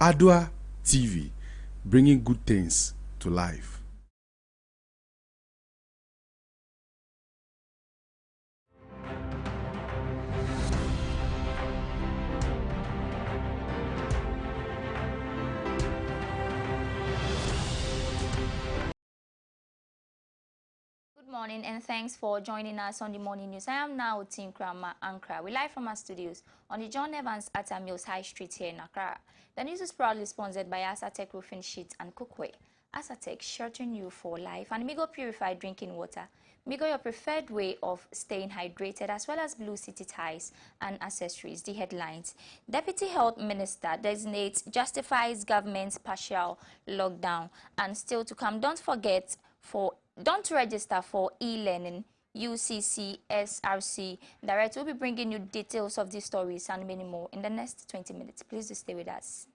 Adoatv, bringing good things to life. Good morning and thanks for joining us on the morning news. I am now Tim Krama Ankara. We live from our studios on the John Evans Atta Mills High Street here in Accra. The news is proudly sponsored by Adoatv Roofing Sheets and Cookware. Adoatv, sheltering you for life, and Migo Purified Drinking Water. Migo, your preferred way of staying hydrated, as well as Blue City ties and accessories. The headlines: Deputy Health Minister designates justifies government's partial lockdown. And still to come, don't register for e-learning. UCC SRC Director will be bringing you details of these stories and many more in the next 20 minutes. Please do stay with us.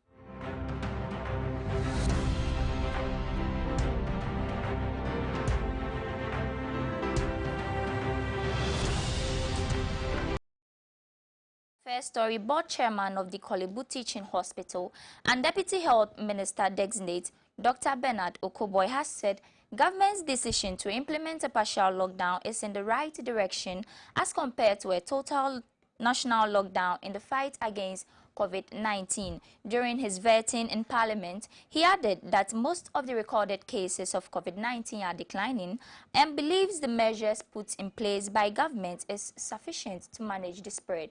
First story: Board Chairman of the Kolebu Teaching Hospital and Deputy Health Minister designate Dr. Bernard Okoboy has said government's decision to implement a partial lockdown is in the right direction as compared to a total national lockdown in the fight against COVID-19. During his vetting in Parliament, he added that most of the recorded cases of COVID-19 are declining and believes the measures put in place by government is sufficient to manage the spread.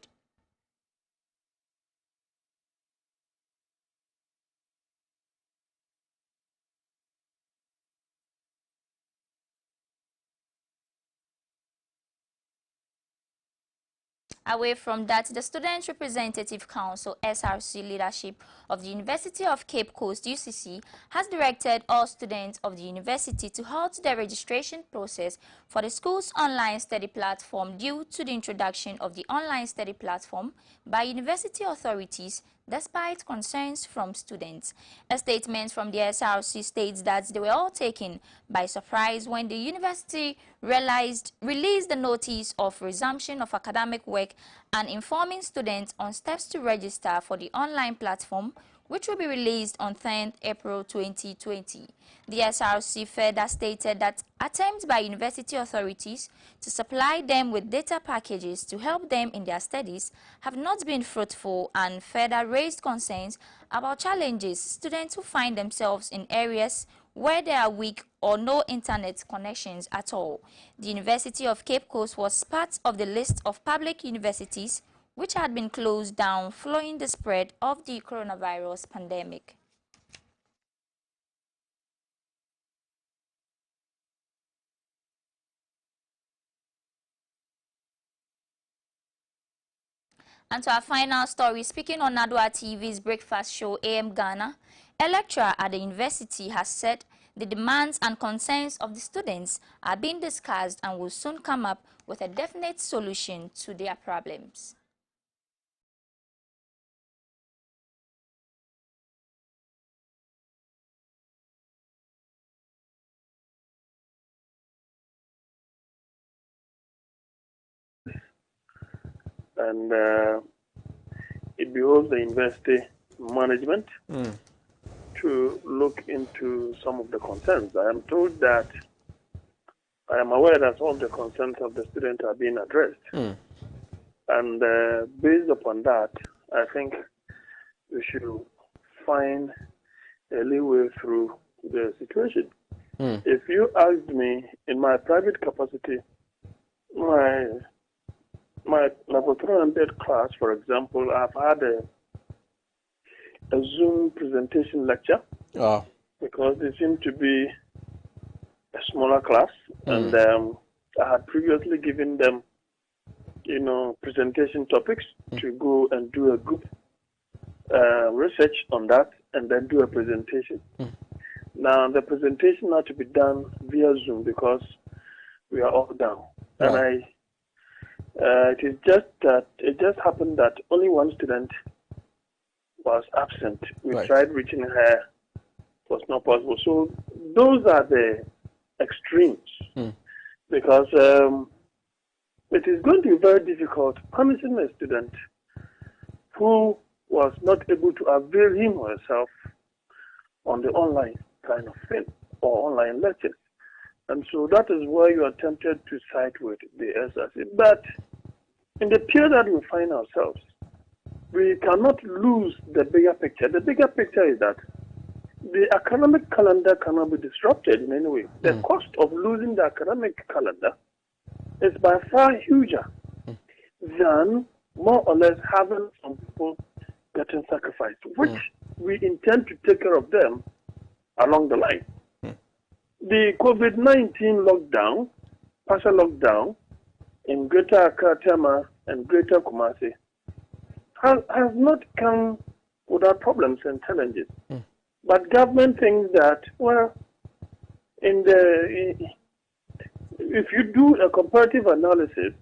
Away from that, the Student Representative Council SRC leadership of the University of Cape Coast UCC has directed all students of the university to halt the registration process for the school's online study platform due to the introduction of the online study platform by university authorities despite concerns from students. A statement from the SRC states that they were all taken by surprise when the university released the notice of resumption of academic work and informing students on steps to register for the online platform, which will be released on 10th April 2020. The SRC further stated that attempts by university authorities to supply them with data packages to help them in their studies have not been fruitful and further raised concerns about challenges students who find themselves in areas where there are weak or no internet connections at all. The University of Cape Coast was part of the list of public universities which had been closed down following the spread of the coronavirus pandemic. And to our final story, speaking on Adoatv's breakfast show AM Ghana, a lecturer at the university has said the demands and concerns of the students are being discussed and will soon come up with a definite solution to their problems. And it behoves the university management to look into some of the concerns. I am told that I am aware that all the concerns of the students are being addressed. And based upon that, I think we should find a leeway through the situation. If you asked me, in my private capacity, my level 300 class, for example, I've had a Zoom presentation lecture because they seem to be a smaller class, and I had previously given them, presentation topics to go and do a group research on that and then do a presentation. Now the presentation had to be done via Zoom because we are all down, and it just happened that only one student was absent. We tried reaching her, it was not possible. So those are the extremes, because it is going to be very difficult punishing a student who was not able to avail him or herself on the online kind of thing or online lectures. And so that is why you are tempted to side with the SRC. But in the period that we find ourselves, we cannot lose the bigger picture. The bigger picture is that the academic calendar cannot be disrupted in any way. The cost of losing the academic calendar is by far huger than more or less having some people getting sacrificed, which we intend to take care of them along the line. The COVID-19 lockdown, partial lockdown in Greater Accra, Tema, and Greater Kumasi has not come without problems and challenges. But government thinks that, well, if you do a comparative analysis,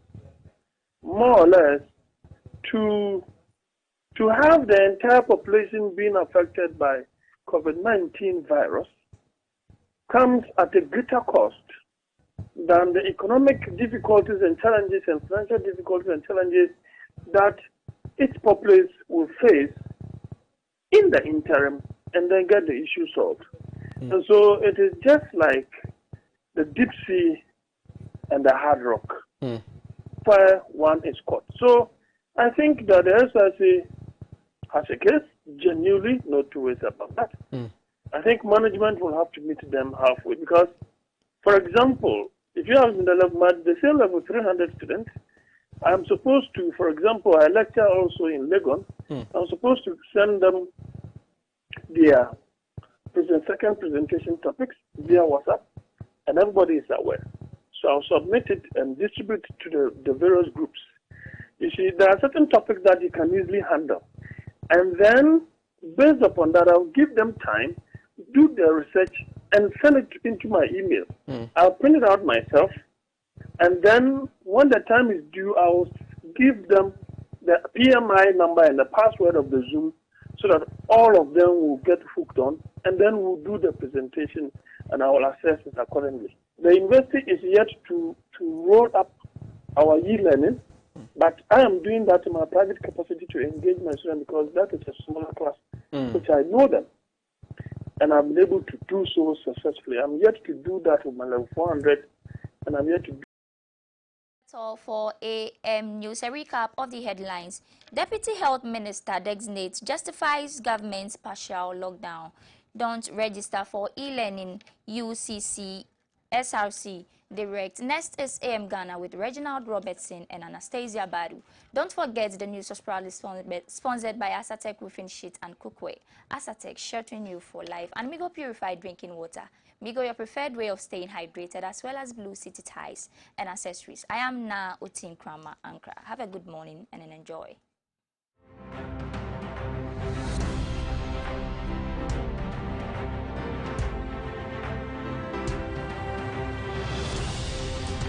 more or less, to have the entire population being affected by COVID-19 virus comes at a greater cost than the economic difficulties and challenges and financial difficulties and challenges that its populace will face in the interim and then get the issue solved. And so it is just like the deep sea and the hard rock where one is caught. So I think that the SRC has a case, genuinely, no two ways about that. I think management will have to meet them halfway because, for example, if you have in the same level 300 students, I'm supposed to, for example, I lecture also in Legon, I'm supposed to send them their second presentation topics via WhatsApp, and everybody is aware. So I'll submit it and distribute it to the various groups. You see, there are certain topics that you can easily handle. And then, based upon that, I'll give them time, do their research, and send it into my email. I'll print it out myself, and then when the time is due, I'll give them the PMI number and the password of the Zoom so that all of them will get hooked on, and then we'll do the presentation, and I will assess it accordingly. The university is yet to roll up our e-learning, but I am doing that in my private capacity to engage my students because that is a smaller class, which I know them, and I'm able to do so successfully. I'm yet to do that with my level 400, and I'm yet to do. That's all for AM News. A recap of the headlines. Deputy Health Minister designates justifies government's partial lockdown. Don't register for e-learning. UCC SRC direct. Next is AM Ghana with Reginald Robertson and Anastasia Badu. Don't forget the news was proudly sponsored by Asatek Roofing Sheet and Cookware. Asatek, sheltering you for life. And Migo Purified Drinking Water. Migo, your preferred way of staying hydrated, as well as Blue City ties and accessories. I am Na Utin Krama Ankara. Have a good morning and enjoy.